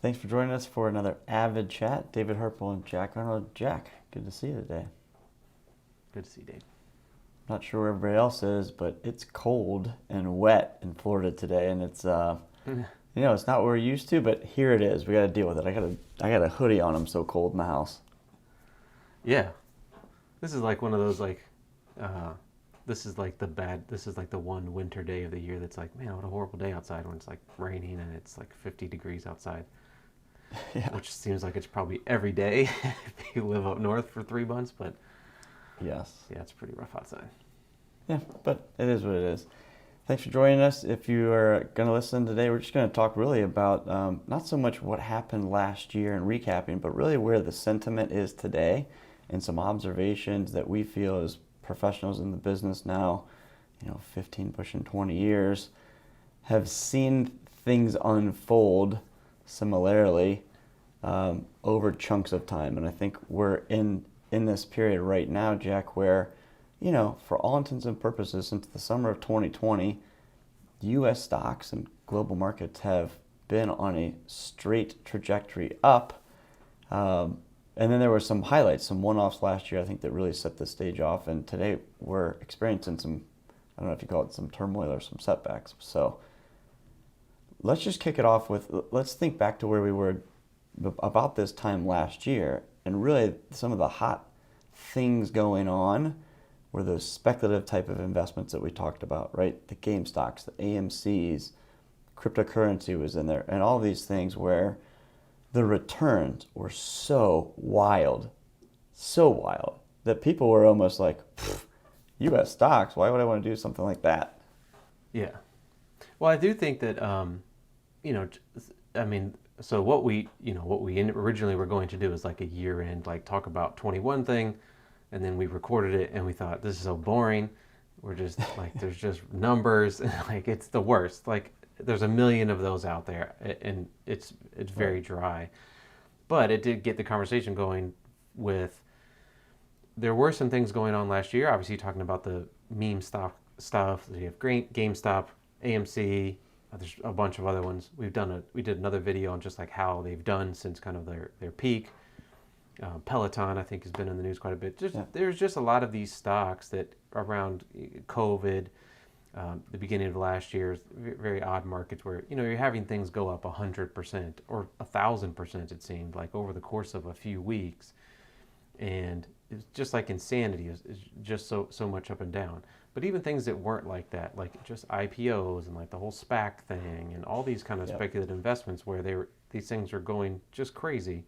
Thanks for joining us for another AVID Chat. David Herpel and Jack Arnold. Jack, good to see you today. Good to see you, Dave. Not sure where everybody else is, but it's cold and wet in Florida today, and it's it's not what we're used to, but here it is. We got to deal with it. I got a hoodie on. I'm so cold in the house. Yeah, this is like one of those this is like the one winter day of the year that's like, man, what a horrible day outside when it's like raining and it's like 50 degrees outside. Yeah. Which seems like it's probably every day if you live up north for 3 months, but Yes. yeah, it's pretty rough outside. Yeah, but it is what it is. Thanks for joining us. If you are going to listen today, we're just going to talk really about not so much what happened last year and recapping, but really where the sentiment is today and some observations that we feel as professionals in the business now, 15 pushing 20 years, have seen things unfold similarly over chunks of time. And I think we're in this period right now, Jack, where, for all intents and purposes, since the summer of 2020, U.S. stocks and global markets have been on a straight trajectory up. And then there were some highlights, some one-offs last year, I think, that really set the stage off. And today we're experiencing some, I don't know if you call it some turmoil or some setbacks. So let's just kick it off with, let's think back to where we were about this time last year. And really some of the hot things going on were those speculative type of investments that we talked about, right? The game stocks, the AMCs, cryptocurrency was in there, and all these things where the returns were so wild that people were almost like, U.S. stocks, why would I want to do something like that? Yeah. Well, I do think that, so what we originally were going to do is like a year end, like talk about 21 thing, and then we recorded it and we thought, this is so boring. We're just like, there's just numbers, and like it's the worst. Like there's a million of those out there, and it's very dry. But it did get the conversation going with, there were some things going on last year. Obviously, talking about the meme stock stuff. You have GameStop, AMC. There's a bunch of other ones. We did another video on just like how they've done since kind of their peak. Peloton, I think, has been in the news quite a bit. There's just a lot of these stocks that around COVID, the beginning of last year, very odd markets where you're having things go up 100% or 1,000%. It seemed like over the course of a few weeks, and it's just like insanity is just so much up and down. But even things that weren't like that, like just IPOs and like the whole SPAC thing and all these kind of speculative investments where these things are going just crazy.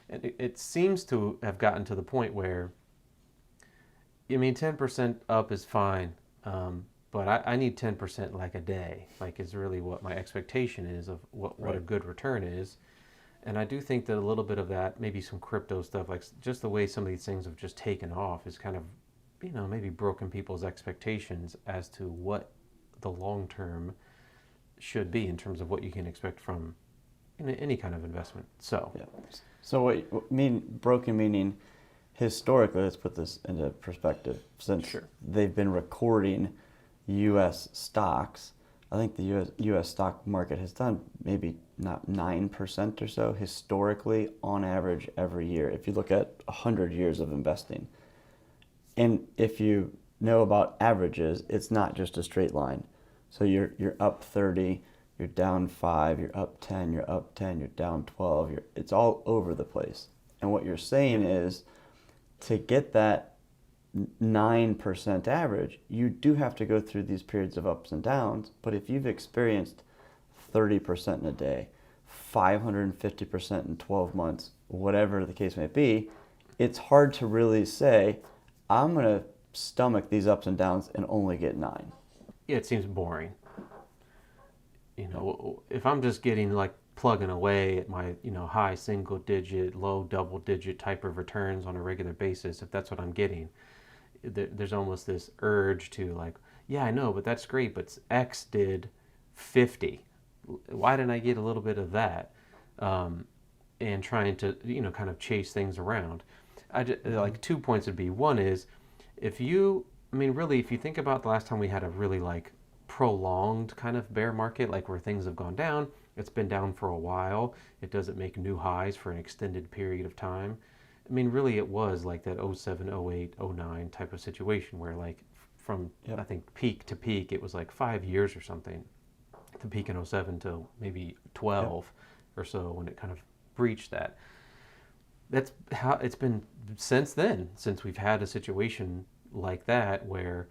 And it seems to have gotten to the point where, 10% up is fine, but I need 10% like a day, like is really what my expectation is of what a good return is. And I do think that a little bit of that, maybe some crypto stuff, like just the way some of these things have just taken off is kind of, maybe broken people's expectations as to what the long term should be in terms of what you can expect from any kind of investment. So, yeah. So what broken meaning historically, let's put this into perspective, since they've been recording U.S. stocks, I think the U.S. stock market has done maybe not 9% or so historically on average every year, if you look at 100 years of investing. And if you know about averages, it's not just a straight line. So you're up 30, you're down 5, you're up 10, you're up 10, you're down 12. It's all over the place. And what you're saying is, to get that 9% average, you do have to go through these periods of ups and downs. But if you've experienced 30% in a day, 550% in 12 months, whatever the case may be, it's hard to really say, I'm going to stomach these ups and downs and only get 9. Yeah, it seems boring. If I'm just getting like plugging away at my, high single digit, low double digit type of returns on a regular basis, if that's what I'm getting, there's almost this urge to like, yeah, I know, but that's great, but X did 50. Why didn't I get a little bit of that? And trying to, kind of chase things around. Like 2 points would be, one is, if you think about the last time we had a really like prolonged kind of bear market, like where things have gone down, It's been down for a while. It doesn't make new highs for an extended period of time. I mean, really, it was like that 07, 08, 09 type of situation where, like, from Yep. I think peak to peak, it was like 5 years or something. The peak in '07 till maybe 12 or so when it kind of breached that. That's how it's been since then, since we've had a situation like that where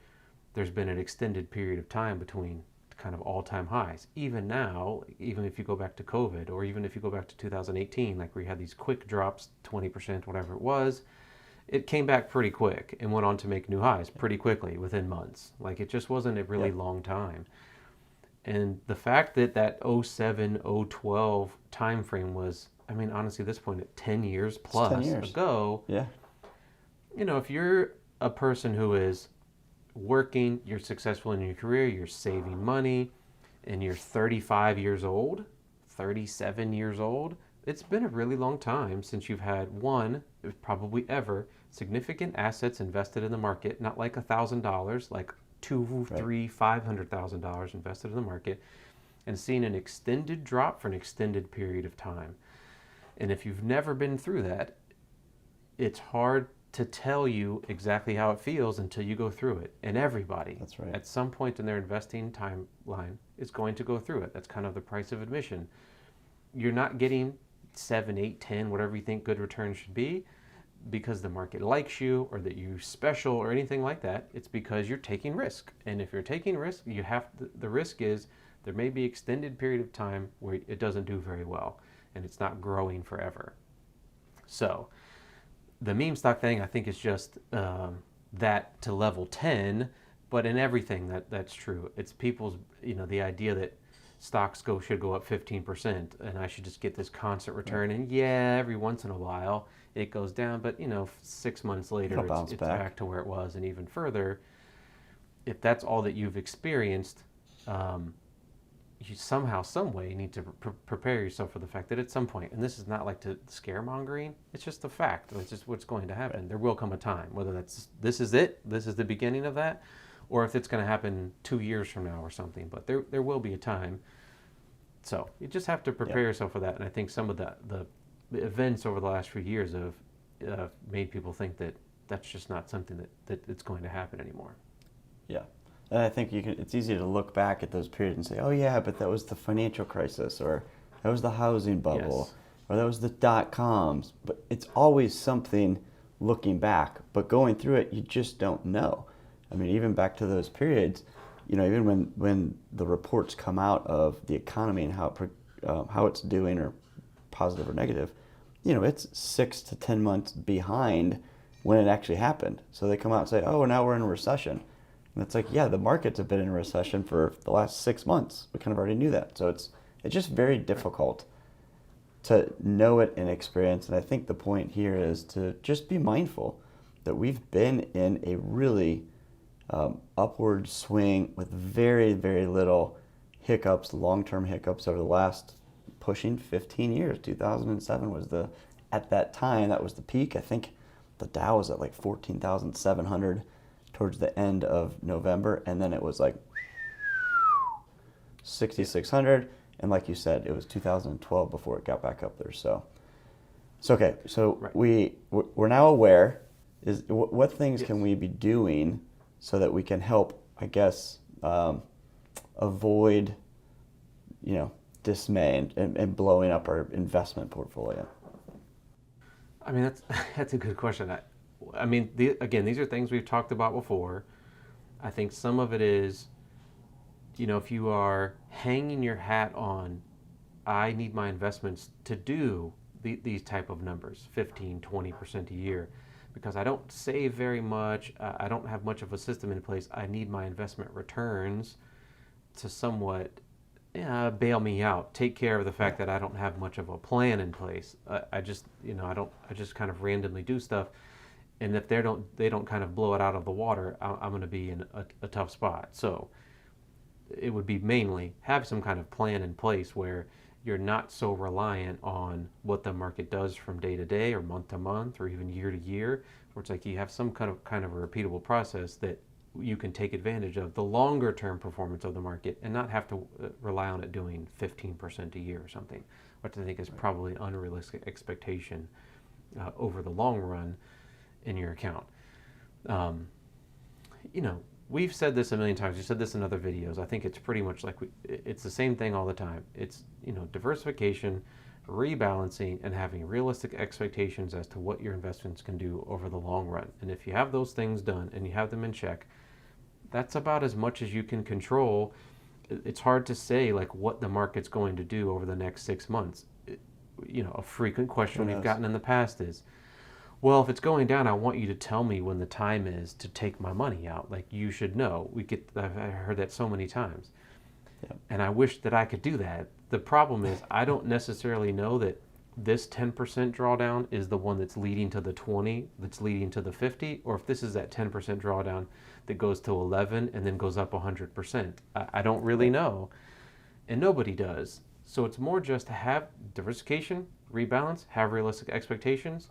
there's been an extended period of time between kind of all-time highs. Even now, even if you go back to COVID, or even if you go back to 2018, like where you had these quick drops, 20%, whatever it was, it came back pretty quick and went on to make new highs pretty quickly within months. Like it just wasn't a really long time. And the fact that that '07, '12 time frame was, I mean, honestly, at this point, 10 years It's plus 10 years. ago, Yeah. if you're a person who is working, you're successful in your career, you're saving money, and you're 35 years old, 37 years old, it's been a really long time since you've had one, probably ever, significant assets invested in the market, not like $1,000, like two, Right. three, $500,000 invested in the market, and seen an extended drop for an extended period of time. And if you've never been through that, it's hard to tell you exactly how it feels until you go through it. And everybody, That's right. at some point in their investing timeline, is going to go through it. That's kind of the price of admission. You're not getting 7, 8, 10, whatever you think good returns should be because the market likes you or that you're special or anything like that. It's because you're taking risk. And if you're taking risk, the risk is there may be extended period of time where it doesn't do very well and it's not growing forever. So the meme stock thing, I think, is just that to level 10, but in everything that's true. It's people's, the idea that stocks should go up 15% and I should just get this constant return. And yeah, every once in a while it goes down, but 6 months later it's back to where it was and even further. If that's all that you've experienced, you somehow, some way need to prepare yourself for the fact that at some point, and this is not like to scaremongering, it's just a fact. It's just what's going to happen. Right. There will come a time, whether this is the beginning of that, or if it's going to happen 2 years from now or something. But there will be a time. So you just have to prepare yourself for that. And I think some of the events over the last few years have made people think that that's just not something that it's going to happen anymore. Yeah. And I think it's easy to look back at those periods and say, oh yeah, but that was the financial crisis, or that was the housing bubble, or that was the dot-coms. But it's always something looking back. But going through it, you just don't know. I mean, even back to those periods, even when the reports come out of the economy and how it's doing, or positive or negative, it's 6 to 10 months behind when it actually happened. So they come out and say, oh, now we're in a recession. And it's like, yeah, the markets have been in a recession for the last 6 months. We kind of already knew that. So it's just very difficult to know it and experience. And I think the point here is to just be mindful that we've been in a really upward swing with very, very little hiccups, long-term hiccups over the last pushing 15 years. 2007 was at that time, that was the peak. I think the Dow was at like 14,700 towards the end of November, and then it was like 6,600, and like you said, it was 2012 before it got back up there. So okay, so right. we're now aware. What things can we be doing so that we can help, I guess, avoid, dismay and blowing up our investment portfolio? I mean, that's a good question. I mean, again, these are things we've talked about before. I think some of it is, if you are hanging your hat on, I need my investments to do these type of numbers, 15, 20% a year, because I don't save very much. I don't have much of a system in place. I need my investment returns to somewhat bail me out, take care of the fact that I don't have much of a plan in place. I just kind of randomly do stuff. And if they don't kind of blow it out of the water, I'm going to be in a tough spot. So it would be mainly have some kind of plan in place where you're not so reliant on what the market does from day to day or month to month or even year to year, where it's like you have some kind of a repeatable process that you can take advantage of the longer term performance of the market and not have to rely on it doing 15% a year or something, which I think is probably an unrealistic expectation over the long run in your account. We've said this a million times. We said this in other videos. I think it's pretty much like it's the same thing all the time. It's, diversification, rebalancing, and having realistic expectations as to what your investments can do over the long run. And if you have those things done and you have them in check, that's about as much as you can control. It's hard to say like what the market's going to do over the next 6 months. A frequent question we've gotten in the past is, well, if it's going down, I want you to tell me when the time is to take my money out. Like, you should know. I've heard that so many times. Yep. And I wish that I could do that. The problem is I don't necessarily know that this 10% drawdown is the one that's leading to the 20, that's leading to the 50, or if this is that 10% drawdown that goes to 11 and then goes up 100%. I don't really know, and nobody does. So it's more just to have diversification, rebalance, have realistic expectations,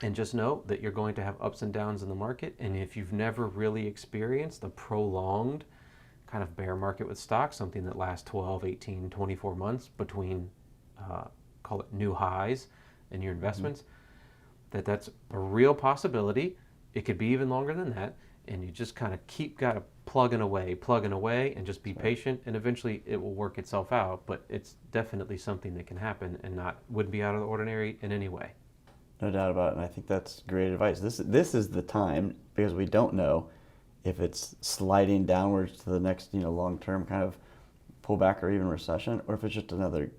and just know that you're going to have ups and downs in the market. And if you've never really experienced a prolonged kind of bear market with stocks, something that lasts 12, 18, 24 months between, call it new highs in your investments, that's a real possibility. It could be even longer than that. And you just kind of got to plugging away, and just be patient. And eventually it will work itself out. But it's definitely something that can happen and wouldn't be out of the ordinary in any way. No doubt about it, and I think that's great advice. This is the time, because we don't know if it's sliding downwards to the next long-term kind of pullback or even recession, or if it's just another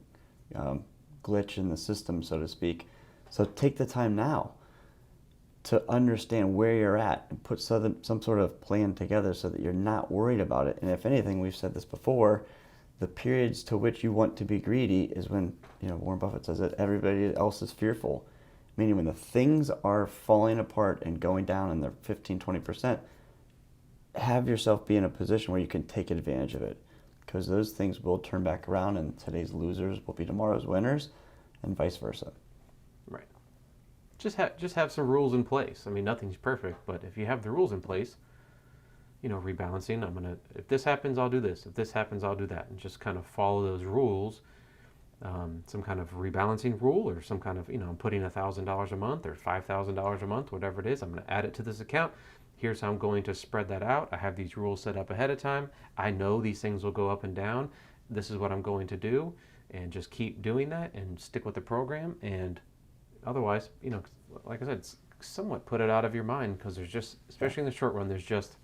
glitch in the system, so to speak. So take the time now to understand where you're at and put some sort of plan together so that you're not worried about it. And if anything, we've said this before, the periods to which you want to be greedy is when, Warren Buffett says it, everybody else is fearful. Meaning when the things are falling apart and going down and they're 15, 20%, have yourself be in a position where you can take advantage of it. Because those things will turn back around, and today's losers will be tomorrow's winners, and vice versa. Right. Just have some rules in place. I mean, nothing's perfect, but if you have the rules in place, rebalancing, if this happens, I'll do this. If this happens, I'll do that. And just kind of follow those rules. Some kind of rebalancing rule, or some kind of, I'm putting $1,000 a month or $5,000 a month, whatever it is. I'm going to add it to this account. Here's how I'm going to spread that out. I have these rules set up ahead of time. I know these things will go up and down. This is what I'm going to do, and just keep doing that and stick with the program. And otherwise, like I said, it's somewhat put it out of your mind, because there's just, especially in the short run, you just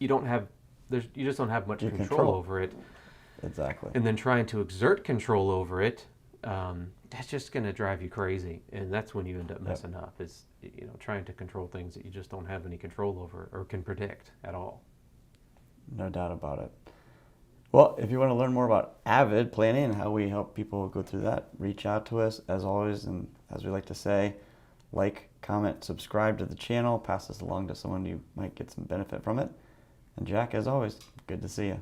don't have much control over it. Exactly. And then trying to exert control over it, that's just going to drive you crazy. And that's when you end up messing up, is, trying to control things that you just don't have any control over or can predict at all. No doubt about it. Well, if you want to learn more about AVID planning and how we help people go through that, reach out to us as always. And as we like to say, like, comment, subscribe to the channel, pass this along to someone you might get some benefit from it. And Jack, as always, good to see you.